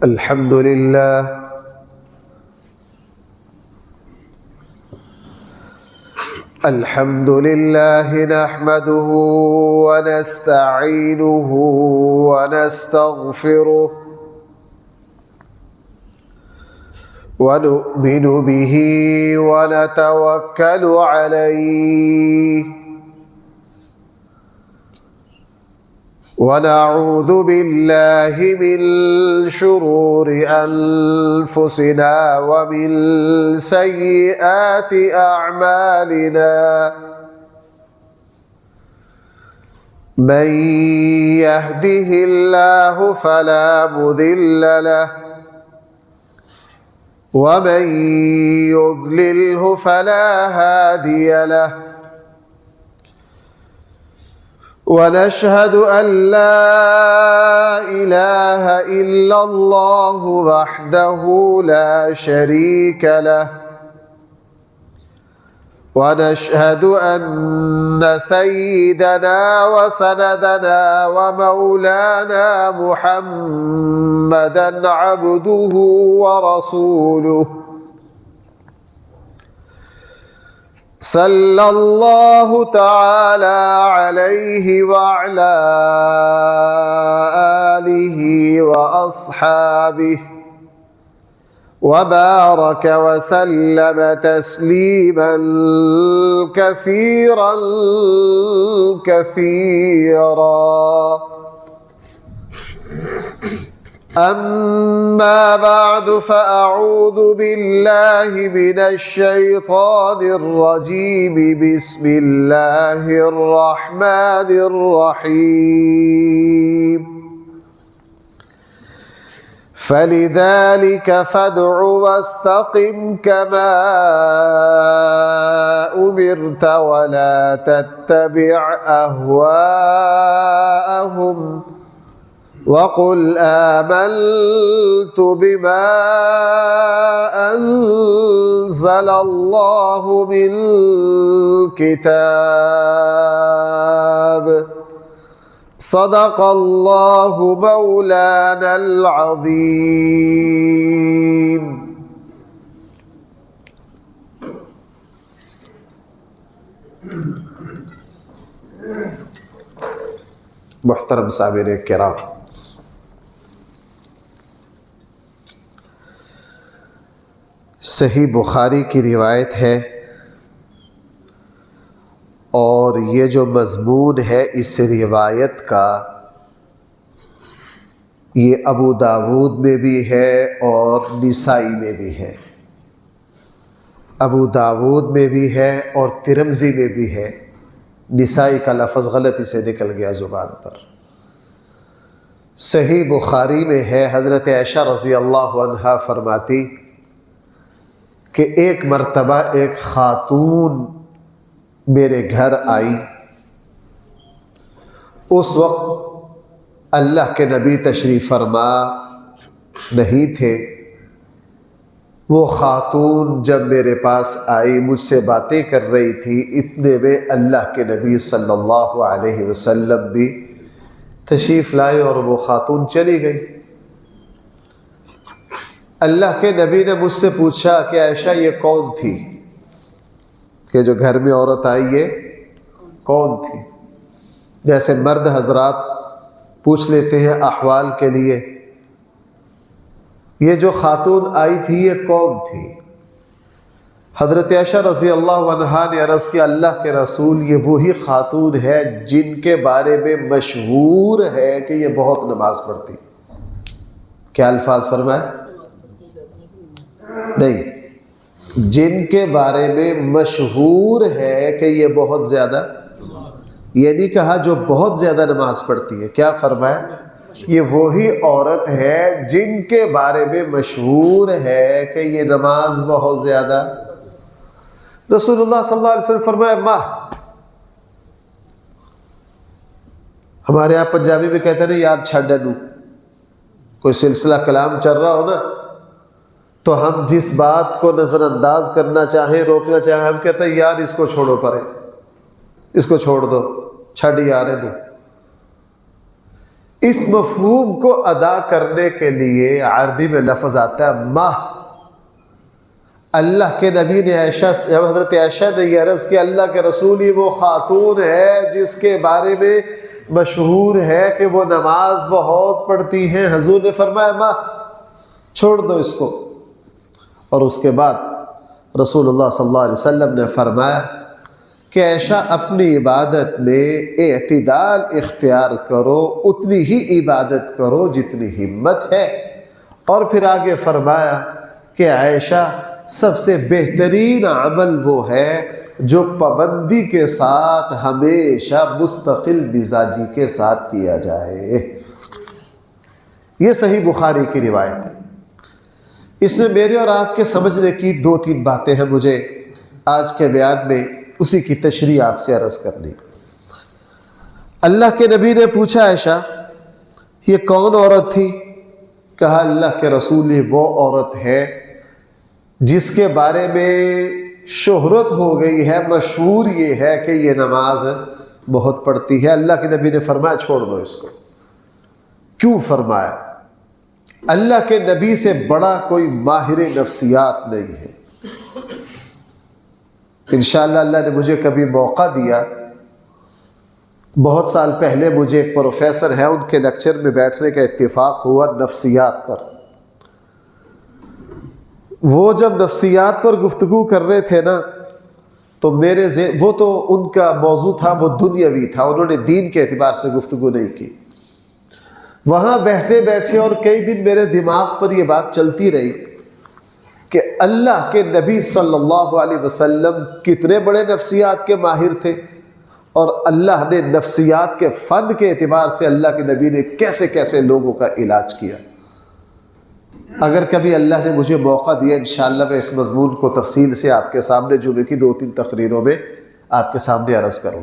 الحمد لله الحمد لله نحمده ونستعينه ونستغفره ونؤمن به ونتوكل عليه ونعوذ بالله من شرور أنفسنا ومن سيئات أعمالنا من يهده الله فلا مضل له ومن يضلله فلا هادي له ونشهد أن لا إله إلا الله وحده لا شريك له ونشهد أن سيدنا وسندنا ومولانا محمدًا عبده ورسوله صلى الله تعالى عليه وعلى آله وأصحابه وبارك وسلم تسليما كثيرا كثيرا أما بعد فأعوذ بالله من الشيطان الرجيم بسم الله الرحمن الرحيم فلذلك فادع واستقم كما أمرت ولا تتبع أهواءهم وقل آمنت بما أنزل الله من كتاب صدق الله مولانا العظيم. محترم سامعین کرام، صحیح بخاری کی روایت ہے اور یہ جو مضمون ہے اس روایت کا یہ ابو داود میں بھی ہے اور نسائی میں بھی ہے، ابو داود میں بھی ہے اور ترمذی میں بھی ہے، نسائی کا لفظ غلطی سے نکل گیا زبان پر۔ صحیح بخاری میں ہے، حضرت عائشہ رضی اللہ عنہا فرماتی کہ ایک مرتبہ ایک خاتون میرے گھر آئی، اس وقت اللہ کے نبی تشریف فرما نہیں تھے۔ وہ خاتون جب میرے پاس آئی مجھ سے باتیں کر رہی تھی، اتنے میں اللہ کے نبی صلی اللہ علیہ وسلم بھی تشریف لائے اور وہ خاتون چلی گئی۔ اللہ کے نبی نے مجھ سے پوچھا کہ عائشہ یہ کون تھی کہ جو گھر میں عورت آئی یہ کون تھی؟ جیسے مرد حضرات پوچھ لیتے ہیں احوال کے لیے، یہ جو خاتون آئی تھی یہ کون تھی؟ حضرت عائشہ رضی اللہ عنہا نے عرض کیا اللہ کے رسول یہ وہی خاتون ہے جن کے بارے میں مشہور ہے کہ یہ بہت نماز پڑھتی۔ کیا الفاظ فرمائے؟ نہیں، جن کے بارے میں مشہور ہے کہ یہ بہت زیادہ، یہ نہیں کہا جو بہت زیادہ نماز پڑھتی ہے، کیا فرمایا؟ یہ وہی عورت ہے جن کے بارے میں مشہور ہے کہ یہ نماز بہت زیادہ۔ رسول اللہ صلی اللہ علیہ وسلم فرمایا ماہ، ہمارے یہاں پنجابی میں کہتے ہیں نا یار چھڈ نو، کوئی سلسلہ کلام چل رہا ہو نا تو ہم جس بات کو نظر انداز کرنا چاہیں، روکنا چاہیں، ہم کہتے ہیں یار اس کو چھوڑو پرے، اس کو چھوڑ دو، چھڈ یار نو، اس مفہوم کو ادا کرنے کے لیے عربی میں لفظ آتا ہے ماہ۔ اللہ کے نبی نے جب حضرت عائشہ نے یہ عرض کہ اللہ کے رسول ہی وہ خاتون ہے جس کے بارے میں مشہور ہے کہ وہ نماز بہت پڑھتی ہیں، حضور نے فرمایا ماہ، چھوڑ دو اس کو۔ اور اس کے بعد رسول اللہ صلی اللہ علیہ وسلم نے فرمایا کہ عائشہ اپنی عبادت میں اعتدال اختیار کرو، اتنی ہی عبادت کرو جتنی ہمت ہے۔ اور پھر آگے فرمایا کہ عائشہ سب سے بہترین عمل وہ ہے جو پابندی کے ساتھ ہمیشہ مستقل مزاجی کے ساتھ کیا جائے۔ یہ صحیح بخاری کی روایت ہے۔ اس میں میرے اور آپ کے سمجھنے کی 2-3 باتیں ہیں، مجھے آج کے بیان میں اسی کی تشریح آپ سے عرض کرنی۔ اللہ کے نبی نے پوچھا عائشہ یہ کون عورت تھی؟ کہا اللہ کے رسول یہ وہ عورت ہے جس کے بارے میں شہرت ہو گئی ہے، مشہور یہ ہے کہ یہ نماز بہت پڑھتی ہے۔ اللہ کے نبی نے فرمایا چھوڑ دو اس کو۔ کیوں فرمایا؟ اللہ کے نبی سے بڑا کوئی ماہر نفسیات نہیں ہے۔ انشاءاللہ اللہ نے مجھے کبھی موقع دیا، بہت سال پہلے مجھے ایک پروفیسر ہے، ان کے لیکچر میں بیٹھنے کا اتفاق ہوا نفسیات پر۔ وہ جب نفسیات پر گفتگو کر رہے تھے نا تو وہ تو ان کا موضوع تھا وہ دنیاوی تھا، انہوں نے دین کے اعتبار سے گفتگو نہیں کی۔ وہاں بیٹھے بیٹھے اور کئی دن میرے دماغ پر یہ بات چلتی رہی کہ اللہ کے نبی صلی اللہ علیہ وسلم کتنے بڑے نفسیات کے ماہر تھے، اور اللہ نے نفسیات کے فن کے اعتبار سے اللہ کے نبی نے کیسے کیسے لوگوں کا علاج کیا۔ اگر کبھی اللہ نے مجھے موقع دیا انشاءاللہ میں اس مضمون کو تفصیل سے آپ کے سامنے جمعے کی 2-3 تقریروں میں آپ کے سامنے عرض کروں۔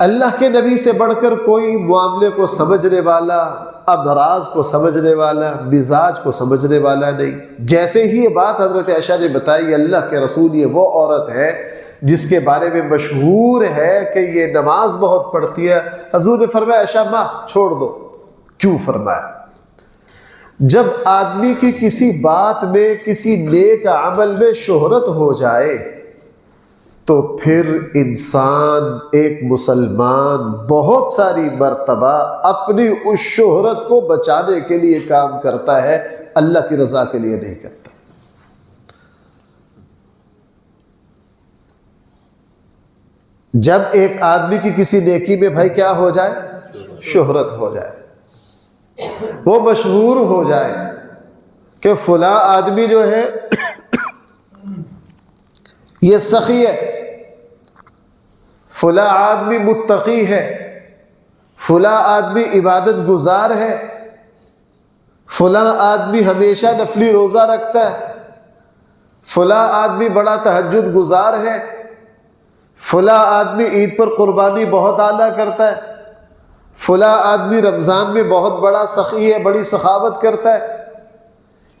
اللہ کے نبی سے بڑھ کر کوئی معاملے کو سمجھنے والا، امراض کو سمجھنے والا، مزاج کو سمجھنے والا نہیں۔ جیسے ہی یہ بات حضرت عائشہ نے بتائی اللہ کے رسول یہ وہ عورت ہے جس کے بارے میں مشہور ہے کہ یہ نماز بہت پڑھتی ہے، حضور نے فرمایا عائشہ ماں چھوڑ دو۔ کیوں فرمایا؟ جب آدمی کی کسی بات میں، کسی نیک عمل میں شہرت ہو جائے تو پھر انسان، ایک مسلمان بہت ساری مرتبہ اپنی اس شہرت کو بچانے کے لیے کام کرتا ہے، اللہ کی رضا کے لیے نہیں کرتا۔ جب ایک آدمی کی کسی نیکی میں بھائی کیا ہو جائے؟ شہرت ہو جائے، وہ مشہور ہو جائے کہ فلاں آدمی جو ہے یہ سخی ہے، فلاں آدمی متقی ہے، فلاں آدمی عبادت گزار ہے، فلاں آدمی ہمیشہ نفلی روزہ رکھتا ہے، فلاں آدمی بڑا تہجد گزار ہے، فلاں آدمی عید پر قربانی بہت اعلیٰ کرتا ہے، فلاں آدمی رمضان میں بہت بڑا سخی ہے، بڑی سخاوت کرتا ہے۔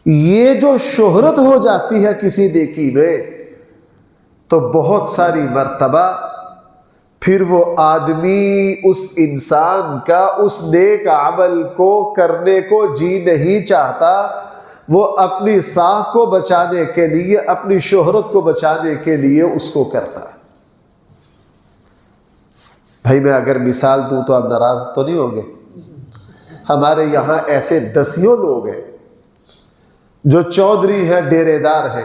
یہ جو شہرت ہو جاتی ہے کسی نیکی میں تو بہت ساری مرتبہ پھر وہ آدمی اس انسان کا اس نیک عمل کو کرنے کو جی نہیں چاہتا، وہ اپنی ساکھ کو بچانے کے لیے، اپنی شہرت کو بچانے کے لیے اس کو کرتا ہے۔ بھائی میں اگر مثال دوں تو آپ ناراض تو نہیں ہوں گے؟ ہمارے یہاں ایسے دسیوں لوگ ہیں جو چودھری ہیں، ڈیرے دار ہیں،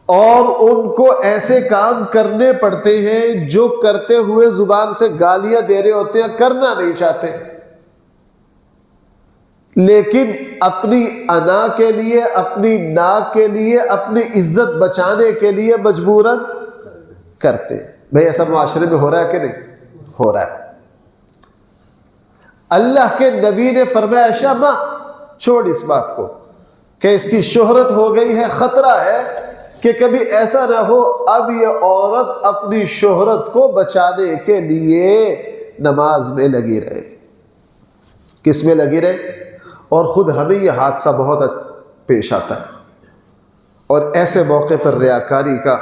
اور ان کو ایسے کام کرنے پڑتے ہیں جو کرتے ہوئے زبان سے گالیاں دے رہے ہوتے ہیں، کرنا نہیں چاہتے، لیکن اپنی انا کے لیے، اپنی ناک کے لیے، اپنی عزت بچانے کے لیے مجبوراً کرتے۔ بھئی ایسا معاشرے میں ہو رہا ہے کہ نہیں ہو رہا ہے؟ اللہ کے نبی نے فرمایا عائشہ ماں چھوڑ اس بات کو کہ اس کی شہرت ہو گئی ہے، خطرہ ہے کہ کبھی ایسا نہ ہو اب یہ عورت اپنی شہرت کو بچانے کے لیے نماز میں لگی رہے۔ کس میں لگی رہے؟ اور خود ہمیں یہ حادثہ بہت پیش آتا ہے، اور ایسے موقع پر ریاکاری کا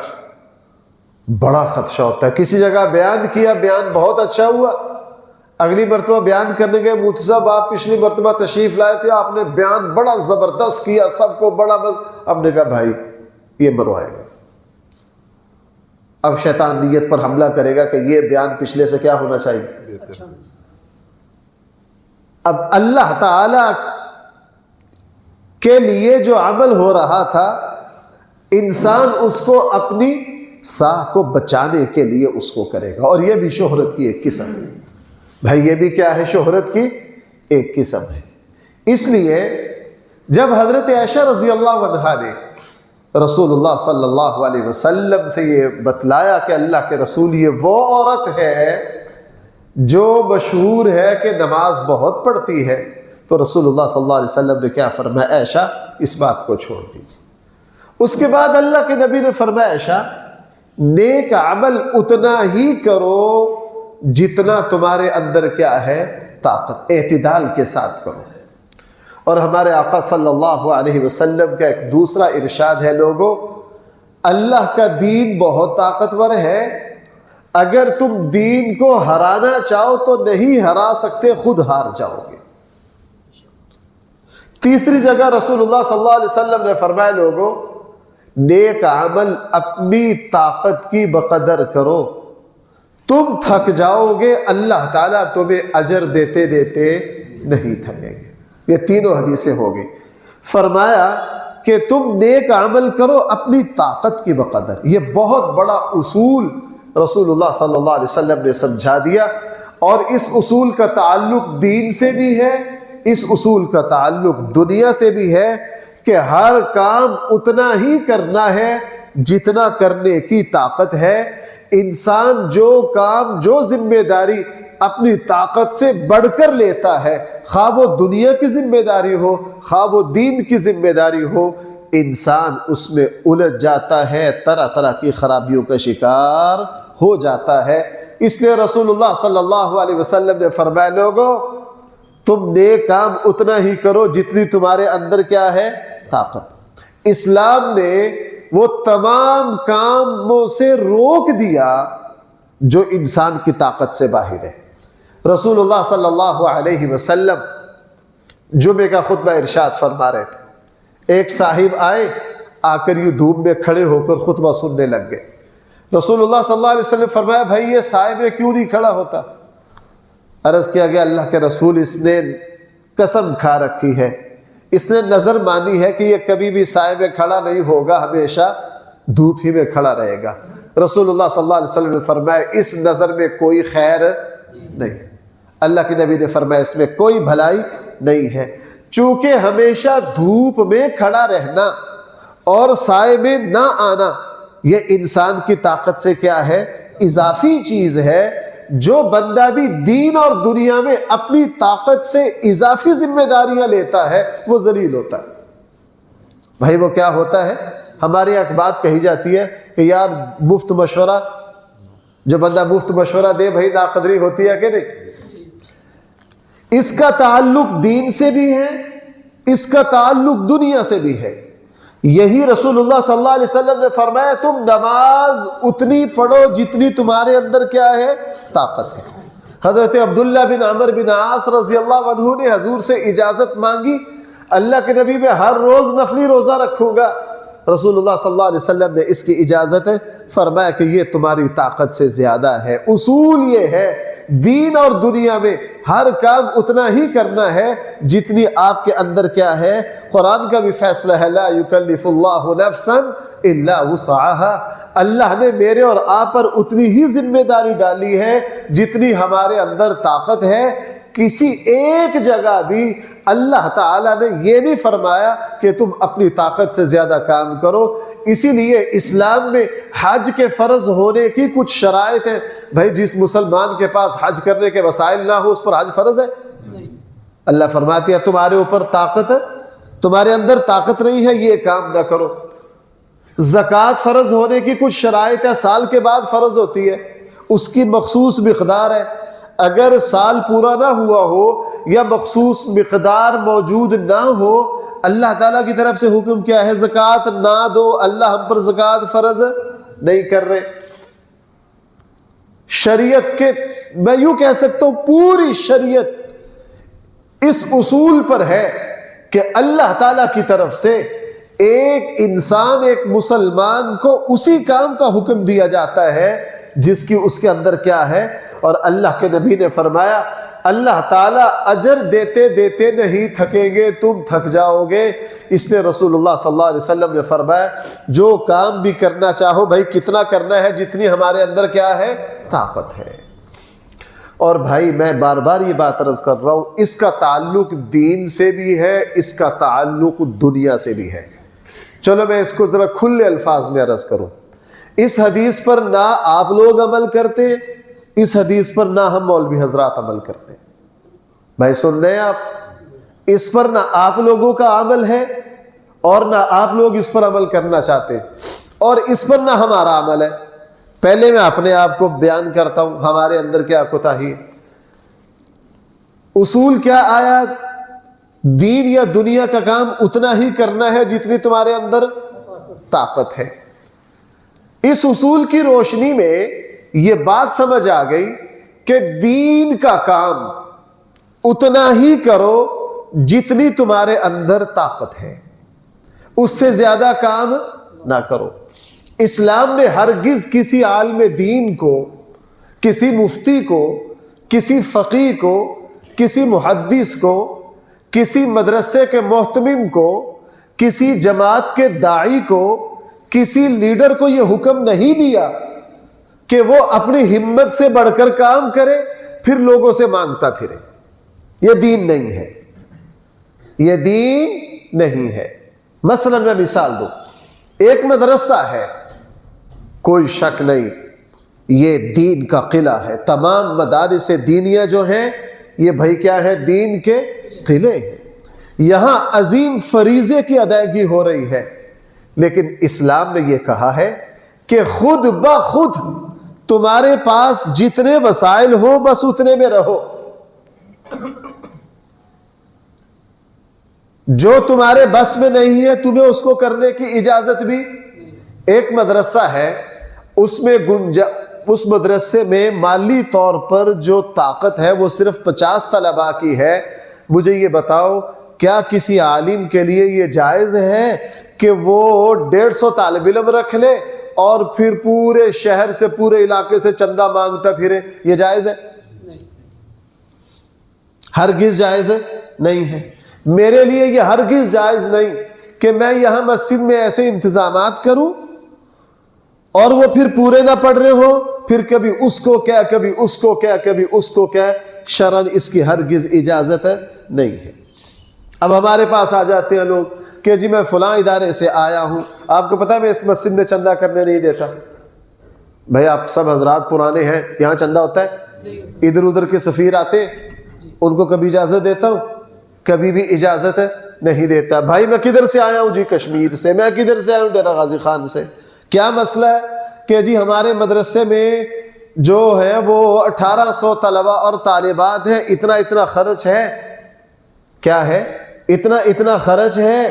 بڑا خدشہ ہوتا ہے. کسی جگہ بیان کیا، بیان بہت اچھا ہوا، اگلی مرتبہ بیان کرنے گئے، مفتی صاحب آپ پچھلی مرتبہ تشریف لائے تھے، آپ نے بیان بڑا زبردست کیا، سب کو بڑا اب نے کہا بھائی یہ مروائے گا. اب شیطان نیت پر حملہ کرے گا کہ یہ بیان پچھلے سے کیا ہونا چاہیے. اب اللہ تعالی کے لیے جو عمل ہو رہا تھا، انسان اس کو اپنی ساہ کو بچانے کے لیے اس کو کرے گا. اور یہ بھی شہرت کی ایک قسم ہے. بھائی یہ بھی کیا ہے؟ شہرت کی ایک قسم ہے. اس لیے جب حضرت عائشہ رضی اللہ عنہا نے رسول اللہ صلی اللہ علیہ وسلم سے یہ بتلایا کہ اللہ کے رسول یہ وہ عورت ہے جو مشہور ہے کہ نماز بہت پڑھتی ہے، تو رسول اللہ صلی اللہ علیہ وسلم نے کیا فرمایا؟ عائشہ اس بات کو چھوڑ دیجیے. اس کے بعد اللہ کے نبی نے فرمایا عائشہ نیک عمل اتنا ہی کرو جتنا تمہارے اندر کیا ہے؟ طاقت. اعتدال کے ساتھ کرو. اور ہمارے آقا صلی اللہ علیہ وسلم کا ایک دوسرا ارشاد ہے، لوگوں اللہ کا دین بہت طاقتور ہے، اگر تم دین کو ہرانا چاہو تو نہیں ہرا سکتے، خود ہار جاؤ گے. تیسری جگہ رسول اللہ صلی اللہ علیہ وسلم نے فرمایا، لوگوں نیک عمل اپنی طاقت کی بقدر کرو، تم تھک جاؤ گے، اللہ تعالیٰ تمہیں اجر دیتے دیتے نہیں تھکیں گے. یہ تینوں حدیثیں ہو گئی. فرمایا کہ تم نیک عمل کرو اپنی طاقت کی بقدر. یہ بہت بڑا اصول رسول اللہ صلی اللہ علیہ وسلم نے سمجھا دیا، اور اس اصول کا تعلق دین سے بھی ہے، اس اصول کا تعلق دنیا سے بھی ہے کہ ہر کام اتنا ہی کرنا ہے جتنا کرنے کی طاقت ہے. انسان جو کام، جو ذمہ داری اپنی طاقت سے بڑھ کر لیتا ہے، خواہ وہ دنیا کی ذمہ داری ہو، خواہ وہ دین کی ذمہ داری ہو، انسان اس میں الجھ جاتا ہے، طرح طرح کی خرابیوں کا شکار ہو جاتا ہے. اس لیے رسول اللہ صلی اللہ علیہ وسلم نے فرمایا، لوگوں تم نیک کام اتنا ہی کرو جتنی تمہارے اندر کیا ہے؟ طاقت. اسلام نے وہ تمام کاموں سے روک دیا جو انسان کی طاقت سے باہر ہے. رسول اللہ صلی اللہ علیہ وسلم جمعے کا خطبہ ارشاد فرما رہے تھے. ایک صاحب آئے، آ کر یہ دھوپ میں کھڑے ہو کر خطبہ سننے لگ گئے. رسول اللہ صلی اللہ علیہ وسلم نے فرمایا، بھائی یہ صاحب کیوں نہیں کھڑا ہوتا؟ عرض کیا گیا، اللہ کے رسول اس نے قسم کھا رکھی ہے، اس نے نظر مانی ہے کہ یہ کبھی بھی صاحب کھڑا نہیں ہوگا، ہمیشہ دھوپ ہی میں کھڑا رہے گا. رسول اللہ صلی اللہ علیہ وسلم نے فرمایا، اس نظر میں کوئی خیر نہیں. اللہ کے نبی نے فرمایا اس میں کوئی بھلائی نہیں ہے. چونکہ ہمیشہ دھوپ میں کھڑا رہنا اور سائے میں نہ آنا یہ انسان کی طاقت سے کیا ہے؟ اضافی چیز ہے. جو بندہ بھی دین اور دنیا میں اپنی طاقت سے اضافی ذمہ داریاں لیتا ہے وہ ذلیل ہوتا ہے. بھائی وہ کیا ہوتا ہے؟ ہمارے ایک بات کہی جاتی ہے کہ یار مفت مشورہ، جو بندہ مفت مشورہ دے بھائی ناقدری ہوتی ہے کہ نہیں؟ اس کا تعلق دین سے بھی ہے، اس کا تعلق دنیا سے بھی ہے. یہی رسول اللہ صلی اللہ علیہ وسلم نے فرمایا، تم نماز اتنی پڑھو جتنی تمہارے اندر کیا ہے؟ طاقت ہے. حضرت عبداللہ بن عمر بن عاص رضی اللہ عنہ نے حضور سے اجازت مانگی، اللہ کے نبی میں ہر روز نفلی روزہ رکھوں گا. رسول اللہ صلی اللہ علیہ وسلم نے اس کی اجازت فرمایا کہ یہ تمہاری طاقت سے زیادہ ہے. اصول یہ ہے دین اور دنیا میں ہر کام اتنا ہی کرنا ہے جتنی آپ کے اندر کیا ہے؟ قرآن کا بھی فیصلہ ہے، لا یکلف اللہ نفسا الا وسعها. اللہ نے میرے اور آپ پر اتنی ہی ذمہ داری ڈالی ہے جتنی ہمارے اندر طاقت ہے. کسی ایک جگہ بھی اللہ تعالیٰ نے یہ نہیں فرمایا کہ تم اپنی طاقت سے زیادہ کام کرو. اسی لیے اسلام میں حج کے فرض ہونے کی کچھ شرائط ہیں. بھائی جس مسلمان کے پاس حج کرنے کے وسائل نہ ہو اس پر حج فرض ہے؟ اللہ فرماتی ہے تمہارے اوپر طاقت ہے، تمہارے اندر طاقت نہیں ہے، یہ کام نہ کرو. زکوٰۃ فرض ہونے کی کچھ شرائط ہے، سال کے بعد فرض ہوتی ہے، اس کی مخصوص مقدار ہے. اگر سال پورا نہ ہوا ہو یا مخصوص مقدار موجود نہ ہو، اللہ تعالیٰ کی طرف سے حکم کیا ہے؟ زکوٰۃ نہ دو، اللہ ہم پر زکوٰۃ فرض نہیں کر رہے. شریعت کے، میں یوں کہہ سکتا ہوں پوری شریعت اس اصول پر ہے کہ اللہ تعالیٰ کی طرف سے ایک انسان، ایک مسلمان کو اسی کام کا حکم دیا جاتا ہے جس کی اس کے اندر کیا ہے. اور اللہ کے نبی نے فرمایا اللہ تعالیٰ اجر دیتے دیتے نہیں تھکیں گے، تم تھک جاؤ گے. اس نے رسول اللہ صلی اللہ علیہ وسلم نے فرمایا جو کام بھی کرنا چاہو بھائی کتنا کرنا ہے جتنی ہمارے اندر کیا ہے، طاقت ہے. اور بھائی میں بار بار یہ بات عرض کر رہا ہوں، اس کا تعلق دین سے بھی ہے، اس کا تعلق دنیا سے بھی ہے. چلو میں اس کو ذرا کھلے الفاظ میں عرض کروں. اس حدیث پر نہ آپ لوگ عمل کرتے، اس حدیث پر نہ ہم مولوی حضرات عمل کرتے. بھائی سن رہے ہیں آپ؟ اس پر نہ آپ لوگوں کا عمل ہے اور نہ آپ لوگ اس پر عمل کرنا چاہتے، اور اس پر نہ ہمارا عمل ہے. پہلے میں اپنے آپ کو بیان کرتا ہوں ہمارے اندر کیا کوتاہی. اصول کیا آیا؟ دین یا دنیا کا کام اتنا ہی کرنا ہے جتنی تمہارے اندر طاقت ہے. اس اصول کی روشنی میں یہ بات سمجھ آ گئی کہ دین کا کام اتنا ہی کرو جتنی تمہارے اندر طاقت ہے، اس سے زیادہ کام نہ کرو. اسلام نے ہرگز کسی عالم دین کو، کسی مفتی کو، کسی فقیہ کو، کسی محدث کو، کسی مدرسے کے محتمم کو، کسی جماعت کے داعی کو، کسی لیڈر کو یہ حکم نہیں دیا کہ وہ اپنی ہمت سے بڑھ کر کام کرے پھر لوگوں سے مانگتا پھرے. یہ دین نہیں ہے، یہ دین نہیں ہے. مثلا میں مثال دوں، ایک مدرسہ ہے، کوئی شک نہیں یہ دین کا قلعہ ہے. تمام مدارس دینیہ جو ہیں یہ بھائی کیا ہے، دین کے قلعے ہیں. یہاں عظیم فریضے کی ادائیگی ہو رہی ہے. لیکن اسلام نے یہ کہا ہے کہ خود بخود تمہارے پاس جتنے وسائل ہوں بس اتنے میں رہو. جو تمہارے بس میں نہیں ہے تمہیں اس کو کرنے کی اجازت بھی. ایک مدرسہ ہے، اس میں اس مدرسے میں مالی طور پر جو طاقت ہے وہ صرف 50 طلباء کی ہے. مجھے یہ بتاؤ کیا کسی عالم کے لیے یہ جائز ہے کہ وہ 150 طالب علم رکھ لے اور پھر پورے شہر سے، پورے علاقے سے چندہ مانگتا پھرے؟ یہ جائز ہے؟ ہرگز جائز نہیں ہے. میرے لیے یہ ہرگز جائز نہیں کہ میں یہاں مسجد میں ایسے انتظامات کروں اور وہ پھر پورے نہ پڑھ رہے ہوں، پھر کبھی اس کو کیا، کبھی اس کو کیا، کبھی اس کو کیا. شرعاً اس کی ہرگز اجازت نہیں ہے. اب ہمارے پاس آ جاتے ہیں لوگ کہ جی میں فلاں ادارے سے آیا ہوں، آپ کو پتہ ہے میں اس مسجد میں چندہ کرنے نہیں دیتا. بھائی آپ سب حضرات پرانے ہیں، یہاں چندہ ہوتا ہے؟ ادھر ادھر کے سفیر آتے، ان کو کبھی اجازت دیتا ہوں؟ کبھی بھی اجازت نہیں دیتا. بھائی میں کدھر سے آیا ہوں؟ جی کشمیر سے. میں کدھر سے آیا ہوں؟ ڈیرہ غازی خان سے. کیا مسئلہ ہے کہ جی ہمارے مدرسے میں جو ہے وہ 1800 طلباء اور طالبات ہیں، اتنا اتنا خرچ ہے. کیا ہے؟ اتنا اتنا خرچ ہے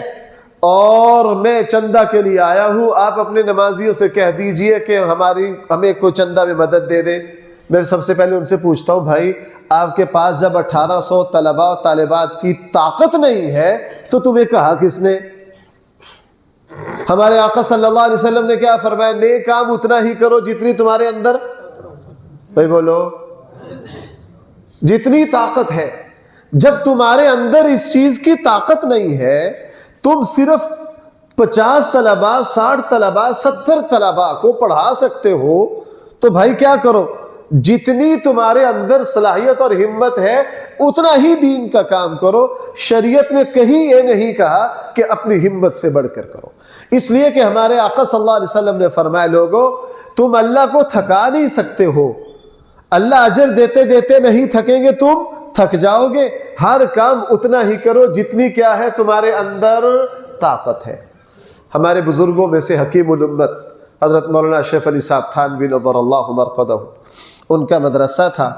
اور میں چندہ کے لیے آیا ہوں. آپ اپنے نمازیوں سے کہہ دیجئے کہ ہمیں کوئی چندہ میں مدد دے دے. میں سب سے پہلے ان سے پوچھتا ہوں بھائی آپ کے پاس جب 1800 طلباء اور طالبات کی طاقت نہیں ہے تو تمہیں کہا کس نے؟ ہمارے آقا صلی اللہ علیہ وسلم نے کیا فرمایا؟ نیک کام اتنا ہی کرو جتنی تمہارے اندر، بھائی بولو، جتنی طاقت ہے. جب تمہارے اندر اس چیز کی طاقت نہیں ہے، تم صرف 50 طلباء، 60 طلباء، 70 طلباء کو پڑھا سکتے ہو تو بھائی کیا کرو، جتنی تمہارے اندر صلاحیت اور ہمت ہے اتنا ہی دین کا کام کرو. شریعت نے کہیں یہ نہیں کہا کہ اپنی ہمت سے بڑھ کر کرو. اس لیے کہ ہمارے آقا صلی اللہ علیہ وسلم نے فرمایا لوگو تم اللہ کو تھکا نہیں سکتے ہو، اللہ اجر دیتے دیتے نہیں تھکیں گے، تم تھک جاؤ گے. ہر کام اتنا ہی کرو جتنی کیا ہے تمہارے اندر طاقت ہے. ہمارے بزرگوں میں سے حکیم الامت حضرت مولانا اشرف علی صاحب تھانوی نور اللہ مرقدہ، ان کا مدرسہ تھا.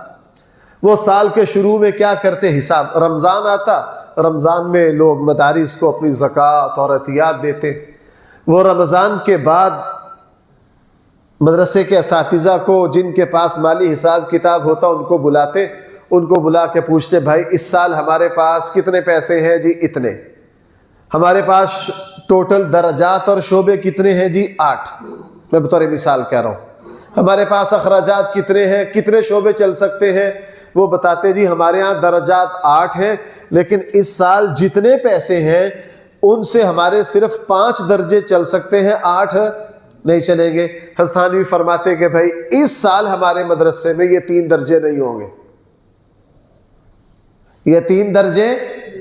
وہ سال کے شروع میں کیا کرتے، حساب رمضان آتا، رمضان میں لوگ مدارس کو اپنی زکوٰۃ اور عطیات دیتے. وہ رمضان کے بعد مدرسے کے اساتذہ کو جن کے پاس مالی حساب کتاب ہوتا ان کو بلاتے، ان کو بلا کے پوچھتے بھائی اس سال ہمارے پاس کتنے پیسے ہیں؟ جی اتنے۔ ہمارے پاس ٹوٹل درجات اور شعبے کتنے ہیں؟ جی 8۔ میں بطور مثال کہہ رہا ہوں۔ ہمارے پاس اخراجات کتنے ہیں؟ کتنے شعبے چل سکتے ہیں؟ وہ بتاتے جی ہمارے ہاں درجات 8 ہیں، لیکن اس سال جتنے پیسے ہیں ان سے ہمارے صرف 5 درجے چل سکتے ہیں، 8 نہیں چلیں گے۔ ہستانوی فرماتے کہ بھائی اس سال ہمارے مدرسے میں یہ 3 درجے نہیں ہوں گے، یہ 3 درجے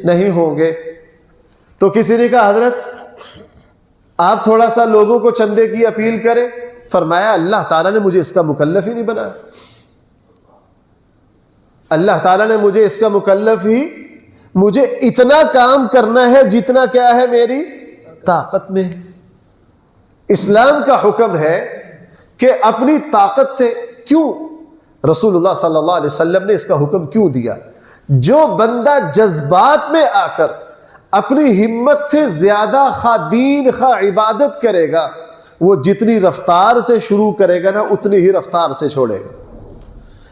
نہیں ہوں گے۔ تو کسی نے کہا حضرت آپ تھوڑا سا لوگوں کو چندے کی اپیل کریں۔ فرمایا اللہ تعالیٰ نے مجھے اس کا مکلف ہی نہیں بنایا، اللہ تعالیٰ نے مجھے اس کا مکلف ہی، مجھے اتنا کام کرنا ہے جتنا کیا ہے میری طاقت میں ہے۔ اسلام کا حکم ہے کہ اپنی طاقت سے، کیوں رسول اللہ صلی اللہ علیہ وسلم نے اس کا حکم کیوں دیا؟ جو بندہ جذبات میں آ کر اپنی ہمت سے زیادہ خواہ دین خواہ عبادت کرے گا، وہ جتنی رفتار سے شروع کرے گا نا اتنی ہی رفتار سے چھوڑے گا۔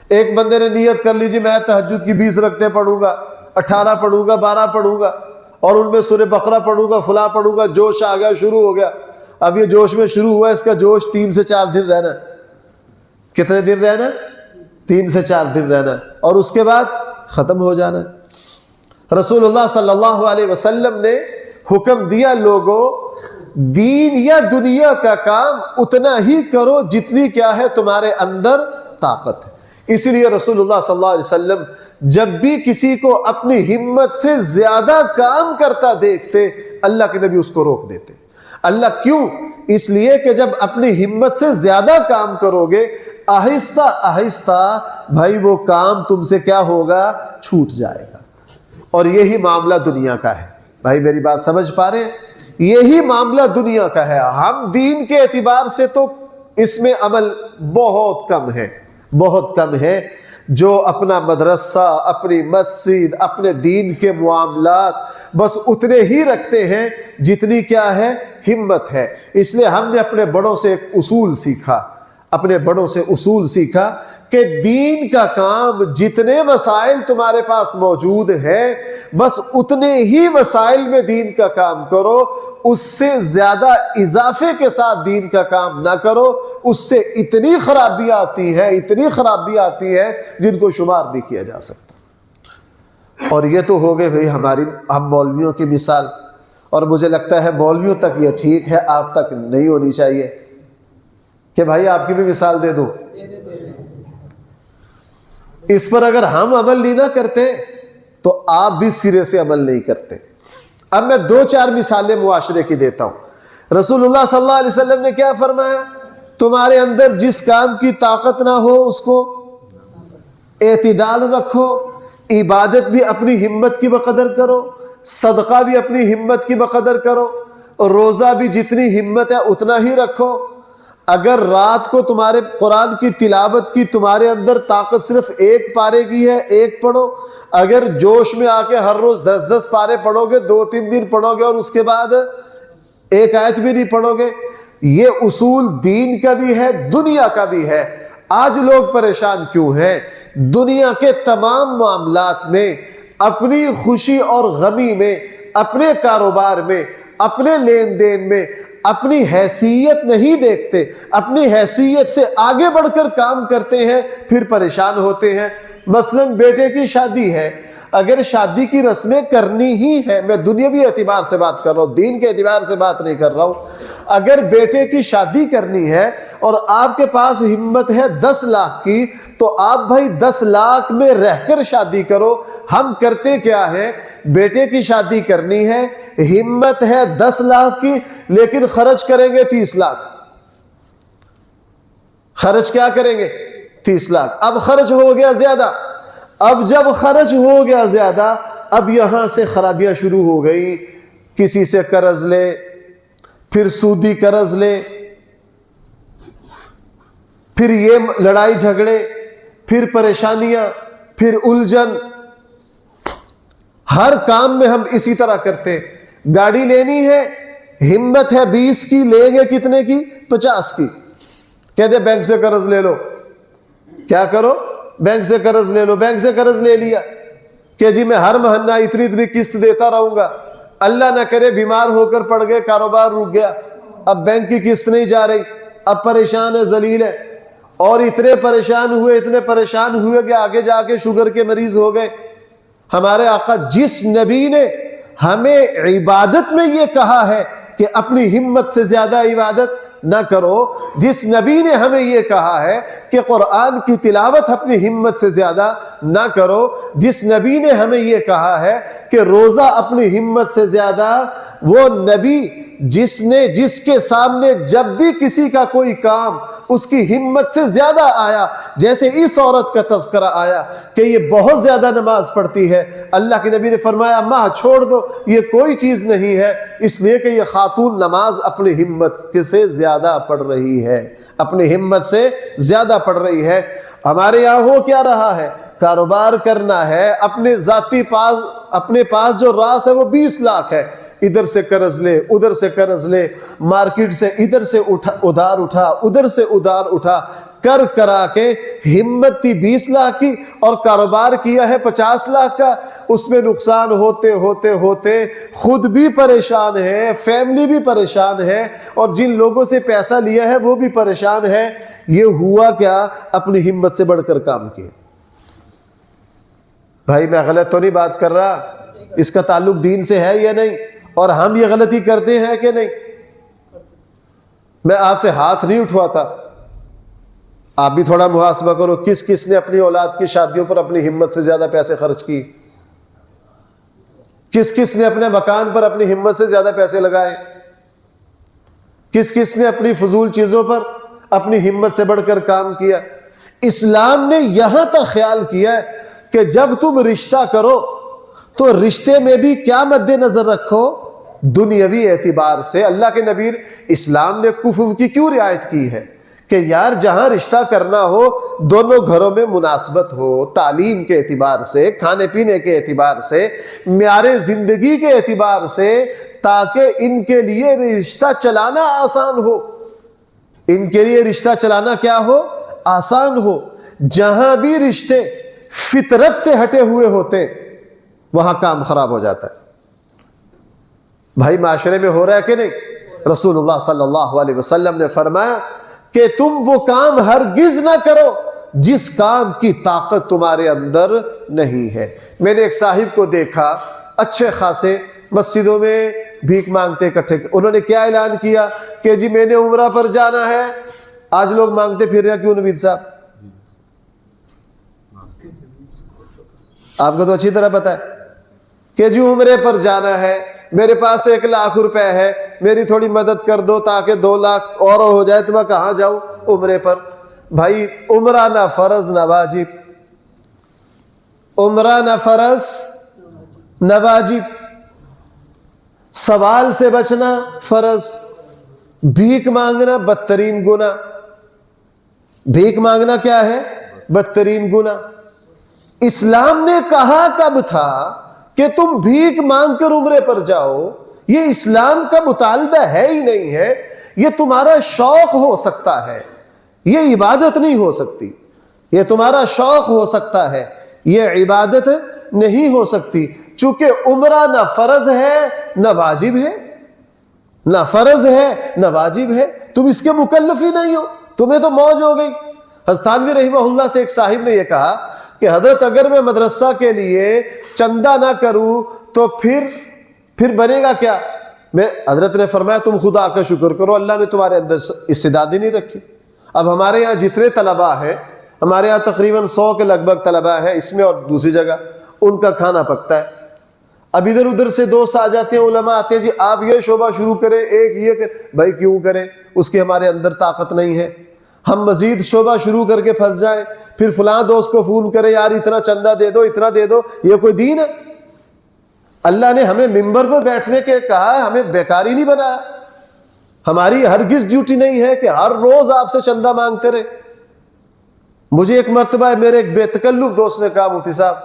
ایک بندے نے نیت کر لیجیے میں تہجد کی 20 رکعتیں پڑھوں گا، 18 پڑھوں گا، 12 پڑھوں گا، اور ان میں سورہ بقرہ پڑھوں گا، فلاں پڑھوں گا، جوش آ گیا، شروع ہو گیا۔ اب یہ جوش میں شروع ہوا، اس کا جوش 3 سے 4 دن رہنا۔ کتنے دن رہنا؟ 3 سے 4 دن رہنا، اور اس کے بعد ختم ہو جانا۔ رسول اللہ صلی اللہ علیہ وسلم نے حکم دیا لوگوں دین یا دنیا کا کام اتنا ہی کرو جتنی کیا ہے تمہارے اندر طاقت ہے۔ اسی لیے رسول اللہ صلی اللہ علیہ وسلم جب بھی کسی کو اپنی ہمت سے زیادہ کام کرتا دیکھتے اللہ کے نبی اس کو روک دیتے۔ اللہ کیوں؟ اس لیے کہ جب اپنی ہمت سے زیادہ کام کرو گے آہستہ آہستہ بھائی وہ کام تم سے کیا ہوگا؟ چھوٹ جائے گا۔ اور یہی معاملہ دنیا کا ہے۔ بھائی میری بات سمجھ پا رہے ہیں؟ یہی معاملہ دنیا کا ہے۔ ہم دین کے اعتبار سے تو اس میں عمل بہت کم ہے، بہت کم ہے۔ جو اپنا مدرسہ، اپنی مسجد، اپنے دین کے معاملات بس اتنے ہی رکھتے ہیں جتنی کیا ہے ہمت ہے۔ اس لیے ہم نے اپنے بڑوں سے ایک اصول سیکھا، اپنے بڑوں سے اصول سیکھا کہ دین کا کام جتنے وسائل تمہارے پاس موجود ہیں بس اتنے ہی وسائل میں دین کا کام کرو، اس سے زیادہ اضافے کے ساتھ دین کا کام نہ کرو۔ اس سے اتنی خرابی آتی ہے، اتنی خرابی آتی ہے جن کو شمار بھی کیا جا سکتا۔ اور یہ تو ہو گئے بھئی ہم مولویوں کی مثال، اور مجھے لگتا ہے مولویوں تک یہ ٹھیک ہے، آپ تک نہیں ہونی چاہیے کہ بھائی آپ کی بھی مثال دے دو۔ اس پر اگر ہم عمل نہیں نہ کرتے تو آپ بھی سرے سے عمل نہیں کرتے۔ اب میں 2-4 مثالیں معاشرے کی دیتا ہوں۔ رسول اللہ صلی اللہ علیہ وسلم نے کیا فرمایا؟ تمہارے اندر جس کام کی طاقت نہ ہو اس کو اعتدال رکھو، عبادت بھی اپنی ہمت کی بقدر کرو، صدقہ بھی اپنی ہمت کی بقدر کرو، روزہ بھی جتنی ہمت ہے اتنا ہی رکھو۔ اگر رات کو تمہارے قرآن کی تلاوت کی تمہارے اندر طاقت صرف 1 پارے کی ہے، 1 پڑھو۔ اگر جوش میں آ کے ہر روز 10 پارے پڑھو گے، 2-3 دن پڑھو گے اور اس کے بعد 1 آیت بھی نہیں پڑھو گے۔ یہ اصول دین کا بھی ہے، دنیا کا بھی ہے۔ آج لوگ پریشان کیوں ہیں؟ دنیا کے تمام معاملات میں، اپنی خوشی اور غمی میں، اپنے کاروبار میں، اپنے لین دین میں اپنی حیثیت نہیں دیکھتے، اپنی حیثیت سے آگے بڑھ کر کام کرتے ہیں، پھر پریشان ہوتے ہیں۔ مثلاً بیٹے کی شادی ہے، اگر شادی کی رسمیں کرنی ہی ہے، میں دنیاوی اعتبار سے بات کر رہا ہوں، دین کے اعتبار سے بات نہیں کر رہا ہوں۔ اگر بیٹے کی شادی کرنی ہے اور آپ کے پاس ہمت ہے 10 لاکھ کی، تو آپ بھائی 10 لاکھ میں رہ کر شادی کرو۔ ہم کرتے کیا ہے؟ بیٹے کی شادی کرنی ہے، ہمت ہے 10 لاکھ کی، لیکن خرچ کریں گے 30 لاکھ۔ خرچ کیا کریں گے؟ 30 لاکھ۔ اب خرچ ہو گیا زیادہ، اب جب خرچ ہو گیا زیادہ، اب یہاں سے خرابیاں شروع ہو گئی۔ کسی سے قرض لے، پھر سودی قرض لے، پھر یہ لڑائی جھگڑے، پھر پریشانیاں، پھر الجھن۔ ہر کام میں ہم اسی طرح کرتے۔ گاڑی لینی ہے، ہمت ہے 20 کی، لیں گے کتنے کی؟ 50 کی۔ کہتے بینک سے قرض لے لو، کیا کرو؟ بینک سے قرض لے لو۔ بینک سے قرض لے لیا کہ جی میں ہر مہینہ اتنی قسط دیتا رہوں گا، اللہ نہ کرے بیمار ہو کر پڑ گئے، کاروبار رک گیا، اب بینک کی قسط نہیں جا رہی، اب پریشان ہے، ذلیل ہے، اور اتنے پریشان ہوئے کہ آگے جا کے شوگر کے مریض ہو گئے۔ ہمارے آقا جس نبی نے ہمیں عبادت میں یہ کہا ہے کہ اپنی ہمت سے زیادہ عبادت نہ کرو، جس نبی نے ہمیں یہ کہا ہے کہ قرآن کی تلاوت اپنی ہمت سے زیادہ نہ کرو، جس نبی نے ہمیں یہ کہا ہے کہ روزہ اپنی ہمت سے زیادہ، وہ نبی جس کے سامنے جب بھی کسی کا کوئی کام اس کی ہمت سے زیادہ آیا، جیسے اس عورت کا تذکرہ آیا کہ یہ بہت زیادہ نماز پڑھتی ہے، اللہ کے نبی نے فرمایا ماں چھوڑ دو، یہ کوئی چیز نہیں ہے، اس لیے کہ یہ خاتون نماز اپنی ہمت سے زیادہ پڑھ رہی ہے، اپنی ہمت سے زیادہ پڑھ رہی ہے۔ ہمارے یہاں ہو کیا رہا ہے؟ کاروبار کرنا ہے، اپنے پاس جو راس ہے وہ 20 لاکھ ہے، ادھر سے قرض لے، ادھر سے قرض لے، مارکیٹ سے ادھر سے ادھار اٹھا، ادھر سے ادھار اٹھا، کرا کے ہمت تھی 20 لاکھ کی اور کاروبار کیا ہے 50 لاکھ کا، اس میں نقصان ہوتے ہوتے ہوتے خود بھی پریشان ہے، فیملی بھی پریشان ہے، اور جن لوگوں سے پیسہ لیا ہے وہ بھی پریشان ہے۔ یہ ہوا کیا؟ اپنی ہمت سے بڑھ کر کام کیا۔ بھائی میں غلط تو نہیں بات کر رہا، اس کا تعلق دین سے ہے یا نہیں؟ اور ہم یہ غلطی کرتے ہیں کہ نہیں؟ میں آپ سے ہاتھ نہیں اٹھواتا، آپ بھی تھوڑا محاسبہ کرو، کس نے اپنی اولاد کی شادیوں پر اپنی ہمت سے زیادہ پیسے خرچ کی؟ کس نے اپنے مکان پر اپنی ہمت سے زیادہ پیسے لگائے؟ کس نے اپنی فضول چیزوں پر اپنی ہمت سے بڑھ کر کام کیا؟ اسلام نے یہاں تک خیال کیا ہے کہ جب تم رشتہ کرو تو رشتے میں بھی کیا مد نظر رکھو؟ دنیاوی اعتبار سے۔ اللہ کے نبی اسلام نے کفو کی کیوں رعایت کی ہے کہ یار جہاں رشتہ کرنا ہو دونوں گھروں میں مناسبت ہو، تعلیم کے اعتبار سے، کھانے پینے کے اعتبار سے، معیار زندگی کے اعتبار سے، تاکہ ان کے لیے رشتہ چلانا آسان ہو، ان کے لیے رشتہ چلانا کیا ہو؟ آسان ہو۔ جہاں بھی رشتے فطرت سے ہٹے ہوئے ہوتے وہاں کام خراب ہو جاتا ہے۔ بھائی معاشرے میں ہو رہا ہے کہ نہیں؟ رسول اللہ صلی اللہ علیہ وسلم نے فرمایا کہ تم وہ کام ہرگز نہ کرو جس کام کی طاقت تمہارے اندر نہیں ہے۔ میں نے ایک صاحب کو دیکھا، اچھے خاصے مسجدوں میں بھیک مانگتے اکٹھے، انہوں نے کیا اعلان کیا کہ جی میں نے عمرہ پر جانا ہے۔ آج لوگ مانگتے پھر رہے کیوں نوید صاحب؟ آپ کو تو اچھی طرح پتا ہے کہ جی عمرے پر جانا ہے، میرے پاس 1 لاکھ روپے ہے، میری تھوڑی مدد کر دو تاکہ 2 لاکھ اور ہو جائے، تو میں کہاں جاؤں؟ عمرے پر۔ بھائی عمرہ نہ فرض نہ واجب، عمرہ نہ فرض نہ واجب، سوال سے بچنا فرض، بھیک مانگنا بدترین گناہ۔ بھیک مانگنا کیا ہے؟ بدترین گناہ۔ اسلام نے کہا کب تھا کہ تم بھیک مانگ کر عمرے پر جاؤ؟ یہ اسلام کا مطالبہ ہے ہی نہیں ہے، یہ تمہارا شوق ہو سکتا ہے، یہ عبادت نہیں ہو سکتی۔ یہ تمہارا شوق ہو سکتا ہے، یہ عبادت نہیں ہو سکتی، چونکہ عمرہ نہ فرض ہے نہ واجب ہے، نہ فرض ہے نہ واجب ہے، تم اس کے مکلف ہی نہیں ہو، تمہیں تو موج ہو گئی۔ حضرت تھانوی رحمہ اللہ سے ایک صاحب نے یہ کہا کہ حضرت اگر میں مدرسہ کے لیے چندہ نہ کروں تو پھر بنے گا کیا؟ حضرت نے فرمایا تم خدا کا شکر کرو، اللہ نے تمہارے اندر استعداد ہی نہیں رکھی۔ اب ہمارے یہاں جتنے طلباء ہیں، ہمارے یہاں تقریباً 100 کے لگ بھگ طلباء ہیں، اس میں اور دوسری جگہ ان کا کھانا پکتا ہے۔ اب ادھر ادھر سے دوست آ جاتے ہیں، علماء آتے ہیں، جی آپ یہ شعبہ شروع کریں، ایک یہ کریں۔ بھائی کیوں کریں؟ اس کی ہمارے اندر طاقت نہیں ہے۔ ہم مزید شعبہ شروع کر کے پھنس جائیں، پھر فلاں دوست کو فون کرے یار اتنا چندہ دے دو، اتنا دے دو، یہ کوئی دین ہے؟ اللہ نے ہمیں ممبر پر بیٹھنے کے کہا ہے، ہمیں بیکاری نہیں بنایا۔ ہماری ہرگز ڈیوٹی نہیں ہے کہ ہر روز آپ سے چندہ مانگتے رہے۔ مجھے ایک مرتبہ میرے ایک بے تکلف دوست نے کہا مفتی صاحب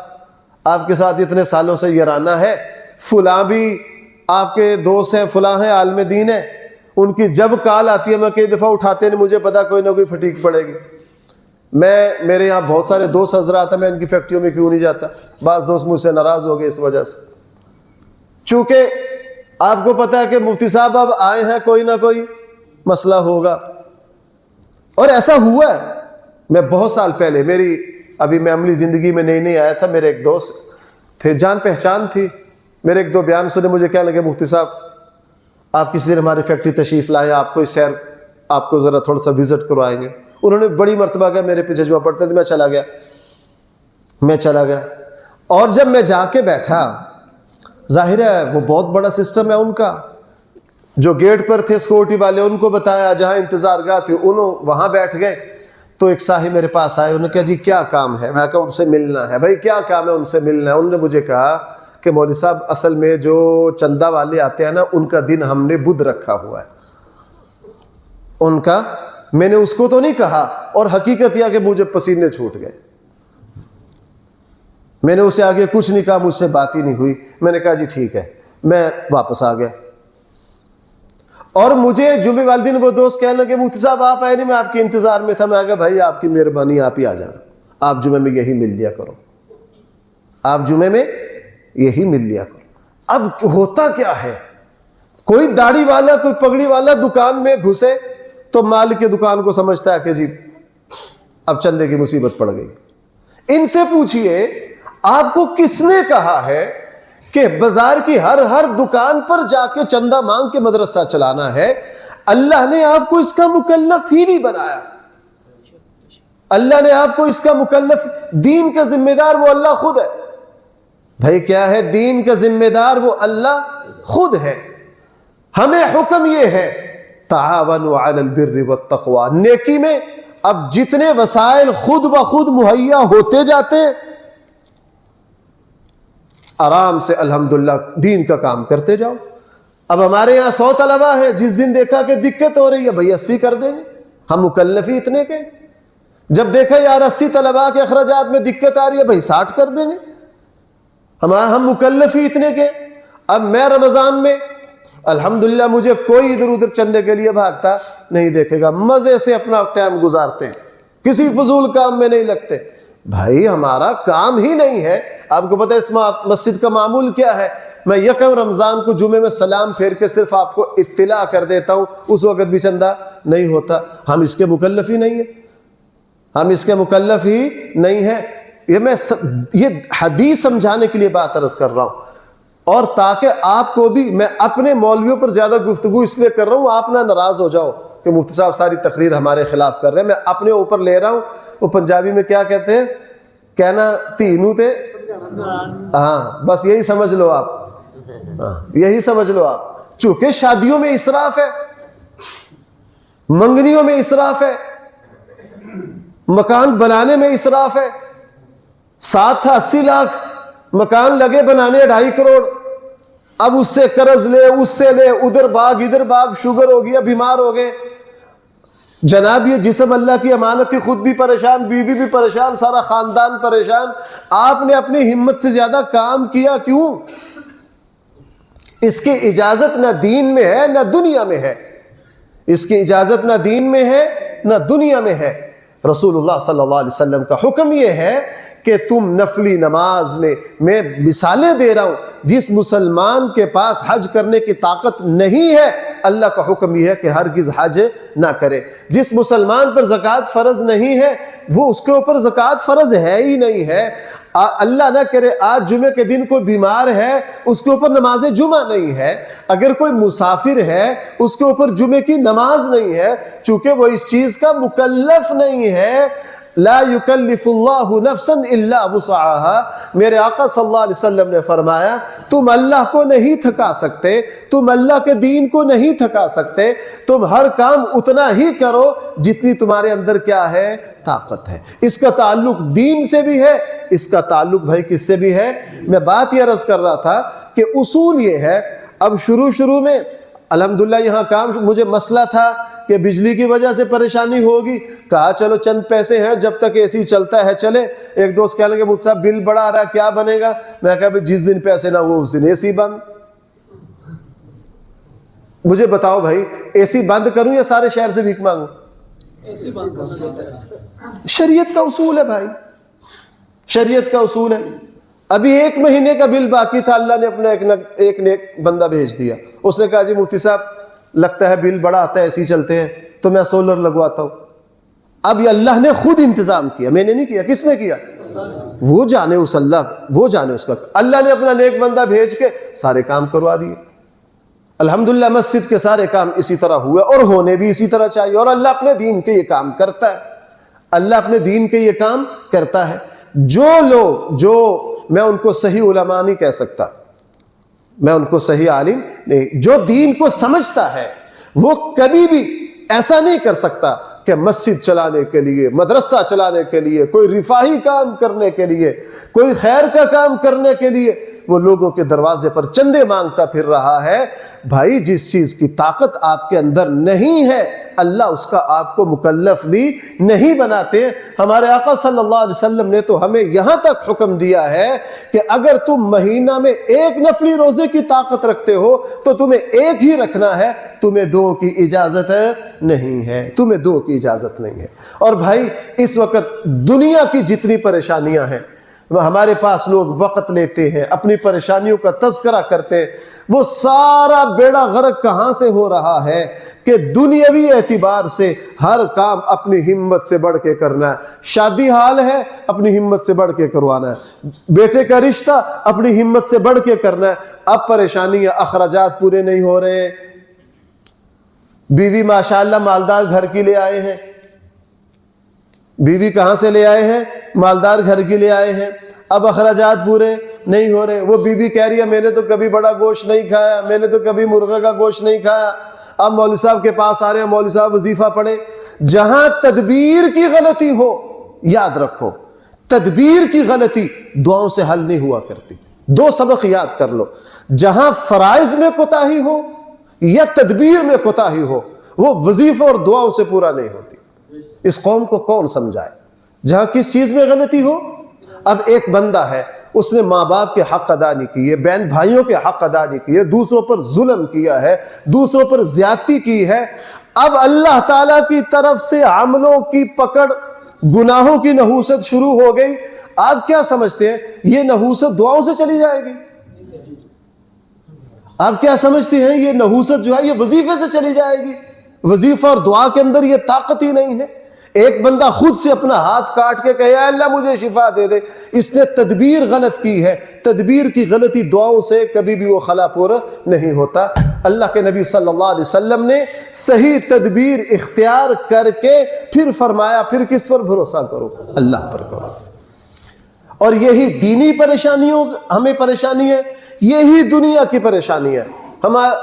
آپ کے ساتھ اتنے سالوں سے یارانہ ہے، فلاں بھی آپ کے دوست ہیں، فلاں ہیں عالم دین ہے، ان کی جب کال آتی ہے میں کئی دفعہ اٹھاتے نہیں، مجھے پتا کوئی نہ کوئی پھٹیک پڑے گی. میرے یہاں بہت سارے دوست حضرات ہیں، میں ان کی فیکٹریوں میں کیوں نہیں جاتا. بعض دوست مجھ سے ناراض ہو گئے اس وجہ سے. چونکہ آپ کو پتا ہے کہ مفتی صاحب اب آئے ہیں، کوئی نہ کوئی مسئلہ ہوگا. اور ایسا ہوا ہے. میں بہت سال پہلے، ابھی میں عملی زندگی میں نئی آیا تھا، میرے ایک دوست تھے، جان پہچان تھی. میرے ایک دو بیان سنے، مجھے کہنے لگے مفتی صاحب آپ کسی دن ہماری فیکٹری تشریف لائیں، آپ کو سیر، آپ کو ذرا تھوڑا سا وزٹ کروائیں گے. انہوں نے بڑی مرتبہ کہا، میرے پیچھے جمعہ پڑھتے تھے. میں چلا گیا. اور جب میں جا کے بیٹھا، ظاہر ہے وہ بہت بڑا سسٹم ہے ان کا. جو گیٹ پر تھے سیکورٹی والے، ان کو بتایا، جہاں انتظار گاہ تھی انہوں وہاں بیٹھ گئے. تو ایک صاحب میرے پاس آئے، انہوں نے کہا جی کیا کام ہے؟ میں کہا ان سے ملنا ہے. بھائی کیا کام ہے؟ ان سے ملنا ہے. انہوں نے مجھے کہا کہ مولوی صاحب اصل میں جو چندہ والے آتے ہیں نا، ان کا دن ہم نے بدھ رکھا ہوا ہے. ان کا، میں نے اس کو تو نہیں کہا، اور حقیقت یہ کہ مجھے پسینے چھوٹ گئے. میں نے اسے آگے کچھ نہیں کہا، مجھ سے بات ہی نہیں ہوئی. میں نے کہا جی ٹھیک ہے، میں واپس آ گیا. اور مجھے جمعے والے دن وہ دوست کہنے لگے مفتی صاحب آپ آئے نہیں، میں آپ کے انتظار میں تھا. میں کہا بھائی آپ کی مہربانی، آپ ہی آ جانا، آپ جمعے میں یہی مل لیا کرو، آپ جمعے میں یہی مل لیا کرو. اب ہوتا کیا ہے، کوئی داڑھی والا، کوئی پگڑی والا دکان میں گھسے تو مالک کی دکان کو سمجھتا ہے کہ جی اب چندے کی مصیبت پڑ گئی. ان سے پوچھئے آپ کو کس نے کہا ہے کہ بازار کی ہر دکان پر جا کے چندہ مانگ کے مدرسہ چلانا ہے؟ اللہ نے آپ کو اس کا مکلف ہی نہیں بنایا. اللہ نے آپ کو اس کا مکلف، دین کا ذمہ دار وہ اللہ خود ہے. بھائی کیا ہے؟ دین کا ذمہ دار وہ اللہ خود ہے. ہمیں حکم یہ ہے تعاونوا علی البر والتقوی. نیکی میں اب جتنے وسائل خود بخود مہیا ہوتے جاتے ہیں، آرام سے الحمدللہ دین کا کام کرتے جاؤ. اب ہمارے یہاں 100 طلبہ ہیں، جس دن دیکھا کہ دقت ہو رہی ہے بھائی 80 کر دیں گے. ہم مکلف ہی اتنے کے. جب دیکھا یار 80 طلبہ کے اخراجات میں دقت آ رہی ہے بھائی 60 کر دیں گے. ہم مکلف ہی اتنے کے. اب میں رمضان میں الحمدللہ مجھے کوئی ادھر ادھر چندے کے لیے بھاگتا نہیں دیکھے گا. مزے سے اپنا ٹائم گزارتے ہیں، کسی فضول کام میں نہیں لگتے. بھائی ہمارا کام ہی نہیں ہے. آپ کو پتہ ہے اس مسجد کا معمول کیا ہے؟ میں یکم رمضان کو جمعے میں سلام پھیر کے صرف آپ کو اطلاع کر دیتا ہوں، اس وقت بھی چندہ نہیں ہوتا. ہم اس کے مکلف ہی نہیں ہیں، ہم اس کے مکلف ہی نہیں ہیں. یہ حدیث سمجھانے کے لیے بات عرض کر رہا ہوں، اور تاکہ آپ کو بھی، میں اپنے مولویوں پر زیادہ گفتگو اس لیے کر رہا ہوں آپ نہ ناراض ہو جاؤ کہ مفتی صاحب ساری تقریر ہمارے خلاف کر رہے ہیں. میں اپنے اوپر لے رہا ہوں. وہ پنجابی میں کیا کہتے ہیں، کہنا تینوں تے، ہاں بس یہی سمجھ لو آپ، یہی سمجھ لو آپ. چونکہ شادیوں میں اسراف ہے، منگنیوں میں اسراف ہے، مکان بنانے میں اسراف ہے. 7 تھا 80 لاکھ، مکان لگے بنانے 2.5 کروڑ. اب اس سے قرض لے، اس سے لے، ادھر بھاگ ادھر بھاگ، شوگر ہو گیا، بیمار ہو گئے. جناب یہ جسم اللہ کی امانت تھی، خود بھی پریشان، بیوی بھی پریشان، سارا خاندان پریشان. آپ نے اپنی ہمت سے زیادہ کام کیا کیوں؟ اس کی اجازت نہ دین میں ہے نہ دنیا میں ہے. اس کی اجازت نہ دین میں ہے نہ دنیا میں ہے. رسول اللہ صلی اللہ علیہ وسلم کا حکم یہ ہے کہ تم نفلی نماز میں مثالیں دے رہا ہوں. جس مسلمان کے پاس حج کرنے کی طاقت نہیں ہے، اللہ کا حکم یہ ہے کہ ہرگز حج نہ کرے. جس مسلمان پر زکوٰۃ فرض نہیں ہے، وہ اس کے اوپر زکوٰۃ فرض ہے ہی نہیں ہے. اللہ نہ کرے آج جمعے کے دن کوئی بیمار ہے، اس کے اوپر نماز جمعہ نہیں ہے. اگر کوئی مسافر ہے، اس کے اوپر جمعے کی نماز نہیں ہے، چونکہ وہ اس چیز کا مکلف نہیں ہے. لا یکلف اللہ نفسا الا وسعها. میرے آقا صلی اللہ علیہ وسلم نے فرمایا تم اللہ کو نہیں تھکا سکتے، تم اللہ کے دین کو نہیں تھکا سکتے. تم ہر کام اتنا ہی کرو جتنی تمہارے اندر کیا ہے، طاقت ہے. اس کا تعلق دین سے بھی ہے، اس کا تعلق بھائی کس سے بھی ہے. میں بات یہ عرض کر رہا تھا کہ اصول یہ ہے. اب شروع میں الحمدللہ یہاں کام، مجھے مسئلہ تھا کہ بجلی کی وجہ سے پریشانی ہوگی. کہا چلو چند پیسے ہیں، جب تک اے سی چلتا ہے چلے. ایک دوست کہنے لگے مجھ صاحب بل بڑا آ رہا ہے، کیا بنے گا؟ میں کہا جس دن پیسے نہ ہو اس دن اے سی بند. مجھے بتاؤ بھائی، اے سی بند کروں یا سارے شہر سے بھیک مانگوں؟ شریعت کا اصول ہے بھائی، شریعت کا اصول ہے۔ ابھی 1 مہینے کا بل باقی تھا، اللہ نے اپنا ایک نیک بندہ بھیج دیا، اس نے کہا جی مفتی صاحب لگتا ہے بل بڑا آتا ہے، ایسے ہی چلتے ہیں تو میں سولر لگواتا ہوں۔ اب یہ اللہ نے خود انتظام کیا، میں نے نہیں کیا، کس نے کیا؟ وہ جانے اس اللہ، وہ جانے اس کا۔ اللہ نے اپنا نیک بندہ بھیج کے سارے کام کروا دیے۔ الحمدللہ مسجد کے سارے کام اسی طرح ہوئے، اور ہونے بھی اسی طرح چاہیے، اور اللہ اپنے دین کے یہ کام کرتا ہے، اللہ اپنے دین کے یہ کام کرتا ہے۔ جو لوگ، جو میں ان کو صحیح علماء نہیں کہہ سکتا، میں ان کو صحیح عالم نہیں، جو دین کو سمجھتا ہے وہ کبھی بھی ایسا نہیں کر سکتا کہ مسجد چلانے کے لیے، مدرسہ چلانے کے لیے، کوئی رفاہی کام کرنے کے لیے، کوئی خیر کا کام کرنے کے لیے وہ لوگوں کے دروازے پر چندے مانگتا پھر رہا ہے۔ بھائی جس چیز کی طاقت آپ کے اندر نہیں ہے اللہ اس کا آپ کو مکلف بھی نہیں بناتے۔ ہمارے آقا صلی اللہ علیہ وسلم نے تو ہمیں یہاں تک حکم دیا ہے کہ اگر تم مہینہ میں 1 نفلی روزے کی طاقت رکھتے ہو تو تمہیں 1 ہی رکھنا ہے، تمہیں 2 کی اجازت نہیں ہے، تمہیں 2 کی اجازت نہیں ہے۔ اور بھائی اس وقت دنیا کی جتنی پریشانیاں ہیں، ہمارے پاس لوگ وقت لیتے ہیں، اپنی پریشانیوں کا تذکرہ کرتے ہیں، وہ سارا بیڑا غرق کہاں سے ہو رہا ہے کہ دنیاوی اعتبار سے ہر کام اپنی ہمت سے بڑھ کے کرنا ہے۔ شادی حال ہے اپنی ہمت سے بڑھ کے کروانا ہے، بیٹے کا رشتہ اپنی ہمت سے بڑھ کے کرنا ہے۔ اب پریشانی ہے، اخراجات پورے نہیں ہو رہے، بیوی ماشاءاللہ مالدار گھر کی لے آئے ہیں، بیوی کہاں سے لے آئے ہیں؟ مالدار گھر کی لے آئے ہیں، اب اخراجات پورے نہیں ہو رہے۔ وہ بیوی کہہ رہی ہے میں نے تو کبھی بڑا گوشت نہیں کھایا، میں نے تو کبھی مرغے کا گوشت نہیں کھایا۔ اب مولوی صاحب کے پاس آ رہے ہیں، مولوی صاحب وظیفہ پڑھے۔ جہاں تدبیر کی غلطی ہو، یاد رکھو تدبیر کی غلطی دعاؤں سے حل نہیں ہوا کرتی۔ 2 سبق یاد کر لو، جہاں فرائض میں کوتاہی ہو یا تدبیر میں کوتاہی ہو، وہ وظیفہ اور دعاؤں سے پورا نہیں ہوتی۔ اس قوم کو کون سمجھائے؟ جہاں کس چیز میں غلطی ہو۔ اب ایک بندہ ہے، اس نے ماں باپ کے حق ادا نہیں کیے، بہن بھائیوں کے حق ادا نہیں کیے، دوسروں پر ظلم کیا ہے، دوسروں پر زیادتی کی ہے۔ اب اللہ تعالیٰ کی طرف سے عملوں کی پکڑ، گناہوں کی نحوست شروع ہو گئی۔ آپ کیا سمجھتے ہیں یہ نحوست دعاؤں سے چلی جائے گی؟ آپ کیا سمجھتے ہیں یہ نحوست جو ہے یہ وظیفے سے چلی جائے گی؟ وظیفہ اور دعا کے اندر یہ طاقت ہی نہیں ہے۔ ایک بندہ خود سے اپنا ہاتھ کاٹ کے کہے اللہ مجھے شفا دے دے، اس نے تدبیر غلط کی ہے۔ تدبیر کی غلطی دعاؤں سے کبھی بھی وہ خلا پورا نہیں ہوتا۔ اللہ کے نبی صلی اللہ علیہ وسلم نے صحیح تدبیر اختیار کر کے پھر فرمایا پھر کس پر بھروسہ کرو؟ اللہ پر کرو۔ اور یہی دینی پریشانیوں ہمیں پریشانی ہے، یہی دنیا کی پریشانی ہے۔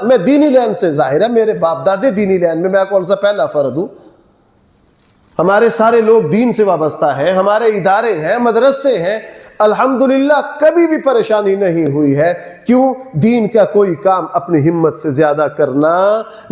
میں دینی لین سے، ظاہر ہے میرے باپ دادے دینی لین میں کون سا پہلا فرد ہوں۔ ہمارے سارے لوگ دین سے وابستہ ہیں، ہمارے ادارے ہیں، مدرسے ہیں، الحمدللہ کبھی بھی پریشانی نہیں ہوئی ہے۔ کیوں؟ دین کا کوئی کام اپنی ہمت سے زیادہ کرنا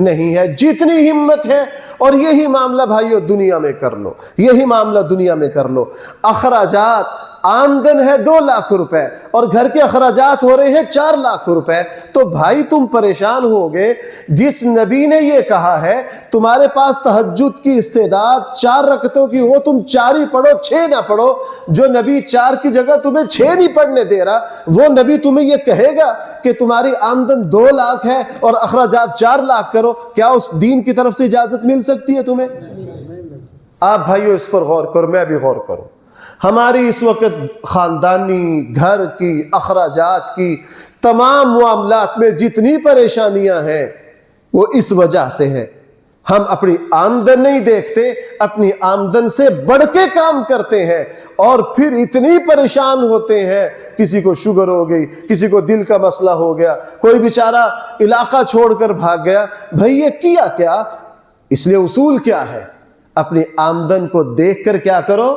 نہیں ہے، جتنی ہمت ہے۔ اور یہی معاملہ بھائیو دنیا میں کر لو، یہی معاملہ دنیا میں کر لو۔ اخراجات، آمدن ہے 2 لاکھ روپے اور گھر کے اخراجات ہو رہے ہیں 4 لاکھ روپے، تو بھائی تم پریشان ہوگے۔ جس نبی نے یہ کہا ہے تمہارے پاس تہجد کی استعداد 4 رکعتوں کی ہو، تم 4 ہی پڑھو، 6 نہ پڑھو۔ جو نبی 4 کی جگہ تمہیں 6 نہیں پڑھنے دے رہا، وہ نبی تمہیں یہ کہے گا کہ تمہاری آمدن 2 لاکھ ہے اور اخراجات 4 لاکھ کرو؟ کیا اس دین کی طرف سے اجازت مل سکتی ہے تمہیں؟ آپ بھائیو اس پر غور کرو، میں بھی غور کروں۔ ہماری اس وقت خاندانی، گھر کی، اخراجات کی، تمام معاملات میں جتنی پریشانیاں ہیں وہ اس وجہ سے ہے ہم اپنی آمدن نہیں دیکھتے، اپنی آمدن سے بڑھ کے کام کرتے ہیں اور پھر اتنی پریشان ہوتے ہیں۔ کسی کو شوگر ہو گئی، کسی کو دل کا مسئلہ ہو گیا، کوئی بیچارہ علاقہ چھوڑ کر بھاگ گیا۔ بھائی یہ کیا کیا؟ اس لیے اصول کیا ہے؟ اپنی آمدن کو دیکھ کر کیا کرو؟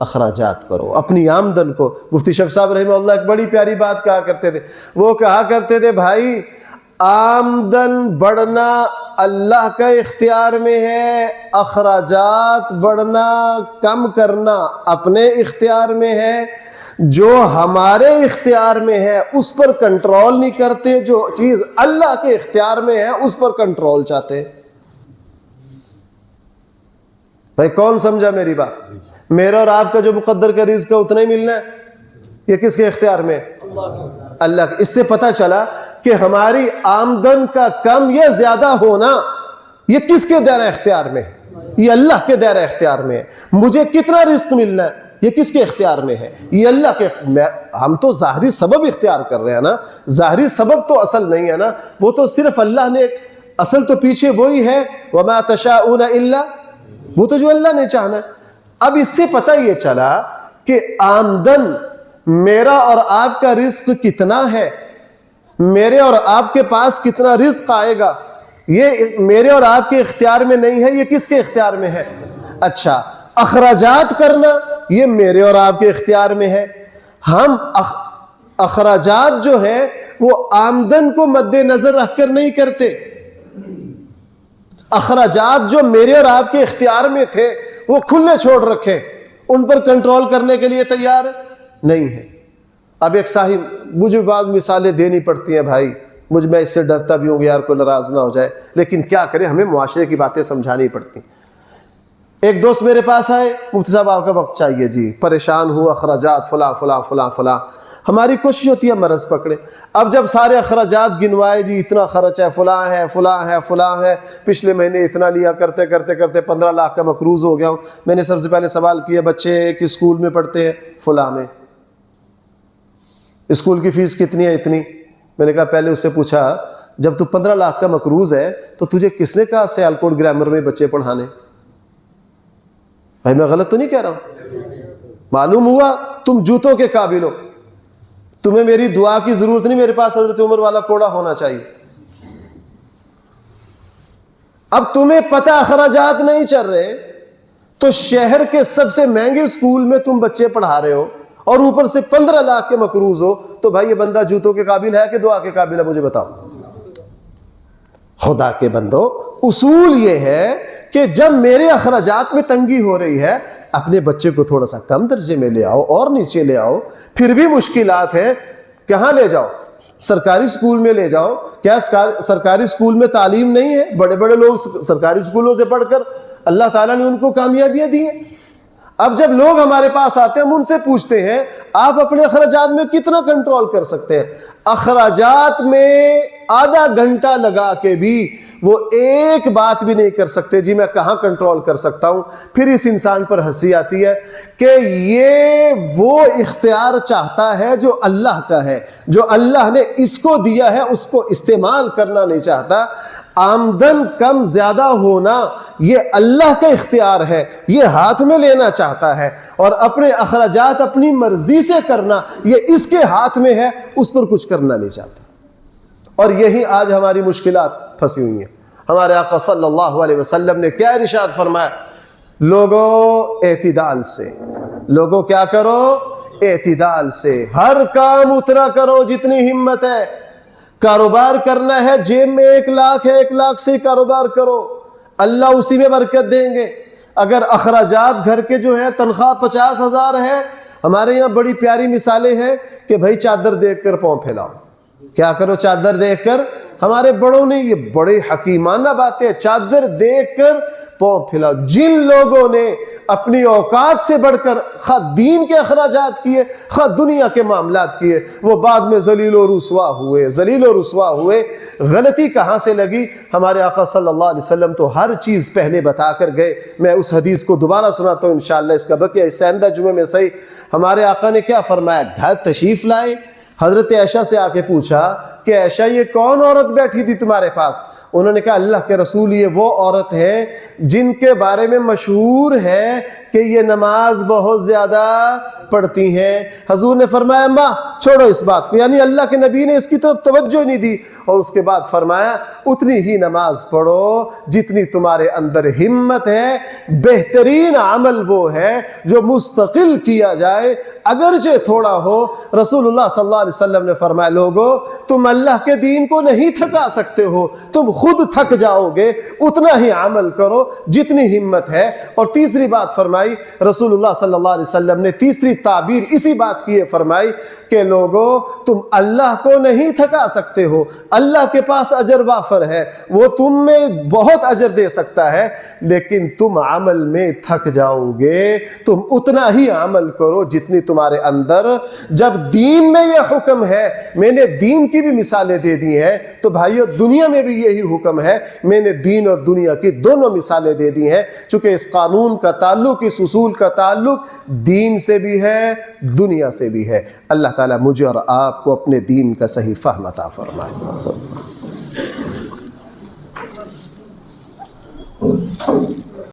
اخراجات کرو اپنی آمدن کو۔ مفتی شفیع صاحب رحمہ اللہ ایک بڑی پیاری بات کہا کرتے تھے، وہ کہا کرتے تھے بھائی آمدن بڑھنا اللہ کا اختیار میں ہے، اخراجات بڑھنا کم کرنا اپنے اختیار میں ہے۔ جو ہمارے اختیار میں ہے اس پر کنٹرول نہیں کرتے، جو چیز اللہ کے اختیار میں ہے اس پر کنٹرول چاہتے ہیں۔ بھائی کون سمجھا میری بات؟ میرا اور آپ کا جو مقدر کا رزق ہے اتنا ہی ملنا ہے، یہ کس کے اختیار میں؟ اللہ کے۔ اس سے پتہ چلا کہ ہماری آمدن کا کم یا زیادہ ہونا یہ کس کے دائرہ اختیار میں ہے؟ یہ اللہ کے دائرہ اختیار میں ہے۔ مجھے کتنا رزق ملنا ہے یہ کس کے اختیار میں ہے؟ یہ اللہ کے۔ ہم تو ظاہری سبب اختیار کر رہے ہیں نا، ظاہری سبب تو اصل نہیں ہے نا، وہ تو صرف اللہ نے، اصل تو پیچھے وہی ہے وَمَا تَشَاءُونَ إِلَّا، وہ تو جو اللہ نے چاہنا ہے۔ اب اس سے پتہ یہ چلا کہ آمدن، میرا اور آپ کا رزق کتنا ہے، میرے اور آپ کے پاس کتنا رزق آئے گا، یہ میرے اور آپ کے اختیار میں نہیں ہے، یہ کس کے اختیار میں ہے؟ اچھا، اخراجات کرنا یہ میرے اور آپ کے اختیار میں ہے۔ ہم اخراجات جو ہیں وہ آمدن کو مد نظر رکھ کر نہیں کرتے۔ اخراجات جو میرے اور آپ کے اختیار میں تھے وہ کھلے چھوڑ رکھے، ان پر کنٹرول کرنے کے لیے تیار نہیں ہے۔ اب ایک صاحب، مجھے بعض مثالیں دینی پڑتی ہیں بھائی، میں اس سے ڈرتا بھی ہوں کہ یار کوئی ناراض نہ ہو جائے، لیکن کیا کریں، ہمیں معاشرے کی باتیں سمجھانی پڑتی۔ ایک دوست میرے پاس آئے، مفتی صاحب آپ کا وقت چاہیے جی، پریشان ہوں، اخراجات فلاں فلاں فلاں فلاں۔ ہماری کوشش ہوتی ہے مرض پکڑے۔ اب جب سارے اخراجات گنوائے، جی اتنا خرچ ہے، فلاں ہے فلاں ہے فلاں ہے، پچھلے مہینے اتنا لیا، کرتے کرتے کرتے 15 لاکھ کا مقروض ہو گیا ہوں۔ میں نے سب سے پہلے سوال کیا، بچے کس اسکول میں پڑھتے ہیں؟ فلاں میں۔ اسکول کی فیس کتنی ہے؟ اتنی۔ میں نے کہا پہلے اس سے پوچھا، جب تو 15 لاکھ کا مقروض ہے تو تجھے کس نے کہا سیالکوٹ گرامر میں بچے پڑھانے؟ بھائی میں غلط تو نہیں کہہ رہا ہوں؟ معلوم ہوا تم جوتوں کے قابل ہو، تمہیں میری دعا کی ضرورت نہیں، میرے پاس حضرت عمر والا کوڑا ہونا چاہیے۔ اب تمہیں پتہ اخراجات نہیں چل رہے تو شہر کے سب سے مہنگے اسکول میں تم بچے پڑھا رہے ہو اور اوپر سے 15 لاکھ کے مقروض ہو، تو بھائی یہ بندہ جوتوں کے قابل ہے کہ دعا کے قابل ہے؟ مجھے بتاؤ۔ خدا کے بندو، اصول یہ ہے کہ جب میرے اخراجات میں تنگی ہو رہی ہے، اپنے بچے کو تھوڑا سا کم درجے میں لے آؤ اور نیچے لے آؤ۔ پھر بھی مشکلات ہیں، کہاں لے جاؤ؟ سرکاری اسکول میں لے جاؤ۔ کیا سرکاری اسکول میں تعلیم نہیں ہے؟ بڑے بڑے لوگ سرکاری اسکولوں سے پڑھ کر اللہ تعالیٰ نے ان کو کامیابیاں دی ہیں۔ اب جب لوگ ہمارے پاس آتے ہیں، ہم ان سے پوچھتے ہیں آپ اپنے اخراجات میں کتنا کنٹرول کر سکتے ہیں؟ اخراجات میں آدھا گھنٹہ لگا کے بھی وہ ایک بات بھی نہیں کر سکتے، جی میں کہاں کنٹرول کر سکتا ہوں۔ پھر اس انسان پر ہنسی آتی ہے کہ یہ وہ اختیار چاہتا ہے جو اللہ کا ہے، جو اللہ نے اس کو دیا ہے اس کو استعمال کرنا نہیں چاہتا۔ آمدن کم زیادہ ہونا یہ اللہ کا اختیار ہے، یہ ہاتھ میں لینا چاہتا ہے، اور اپنے اخراجات اپنی مرضی سے کرنا یہ اس کے ہاتھ میں ہے، اس پر کچھ کرنا نہیں چاہتا۔ اور یہی آج ہماری مشکلات پھنسی ہوئی ہیں۔ ہمارے آقا صلی اللہ علیہ وسلم نے کیا ارشاد فرمایا؟ لوگوں اعتدال سے، لوگوں کیا کرو؟ اعتدال سے، ہر کام اتنا کرو جتنی ہمت ہے۔ کاروبار کرنا ہے، جیب میں 1 لاکھ ہے، 1 لاکھ سے کاروبار کرو، اللہ اسی میں برکت دیں گے۔ اگر اخراجات گھر کے جو ہیں، تنخواہ 50,000 ہے، ہمارے یہاں بڑی پیاری مثالیں ہیں کہ بھائی چادر دیکھ کر پاؤں پھیلاؤ۔ کیا کرو؟ چادر دیکھ کر۔ ہمارے بڑوں نے یہ بڑے حکیمانہ باتیں، چادر دیکھ کر پاؤں پھیلاؤ۔ جن لوگوں نے اپنی اوقات سے بڑھ کر خواہ دین کے اخراجات کیے، خواہ دنیا کے معاملات کیے، وہ بعد میں ذلیل و رسوا ہوئے، ذلیل و رسوا ہوئے۔ غلطی کہاں سے لگی؟ ہمارے آقا صلی اللہ علیہ وسلم تو ہر چیز پہلے بتا کر گئے۔ میں اس حدیث کو دوبارہ سناتا ہوں انشاءاللہ، اس کا بقیہ آئندہ جمعے میں صحیح۔ ہمارے آقا نے کیا فرمایا؟ گھر تشریف لائے، حضرت عائشہ سے آ کے پوچھا کہ عائشہ یہ کون عورت بیٹھی تھی تمہارے پاس؟ انہوں نے کہا اللہ کے رسول یہ وہ عورت ہے جن کے بارے میں مشہور ہے کہ یہ نماز بہت زیادہ پڑھتی ہیں۔ حضور نے فرمایا ماں چھوڑو اس بات کو، یعنی اللہ کے نبی نے اس کی طرف توجہ نہیں دی، اور اس کے بعد فرمایا اتنی ہی نماز پڑھو جتنی تمہارے اندر ہمت ہے۔ بہترین عمل وہ ہے جو مستقل کیا جائے اگرچہ تھوڑا ہو۔ رسول اللہ صلی اللہ علیہ وسلم نے فرمایا لوگو تم اللہ کے دین کو نہیں تھکا سکتے ہو، تم خود تھک جاؤ گے، اتنا ہی عمل کرو جتنی ہمت ہے۔ اور تیسری بات فرمائی فرمائی. رسول اللہ صلی اللہ علیہ وسلم نے تیسری تعبیر اسی بات کی فرمائی کہ لوگو تم اللہ کو نہیں تھکا سکتے ہو, اللہ کے پاس اجر وافر ہے, وہ تم میں بہت اجر دے سکتا ہے, لیکن تم عمل میں تھک جاؤ گے. تم اتنا ہی عمل کرو جتنی تمہارے اندر. جب دین میں یہ حکم ہے, میں نے دین کی بھی مثالیں دے دی ہیں, تو بھائیو دنیا میں بھی یہی حکم ہے. میں نے دین اور دنیا کی دونوں مثالیں دے دی ہیں, چونکہ اس قانون کا تعلق, اس اصول کا تعلق دین سے بھی ہے, دنیا سے بھی ہے. اللہ تعالیٰ مجھے اور آپ کو اپنے دین کا صحیح فہم عطا فرمائے.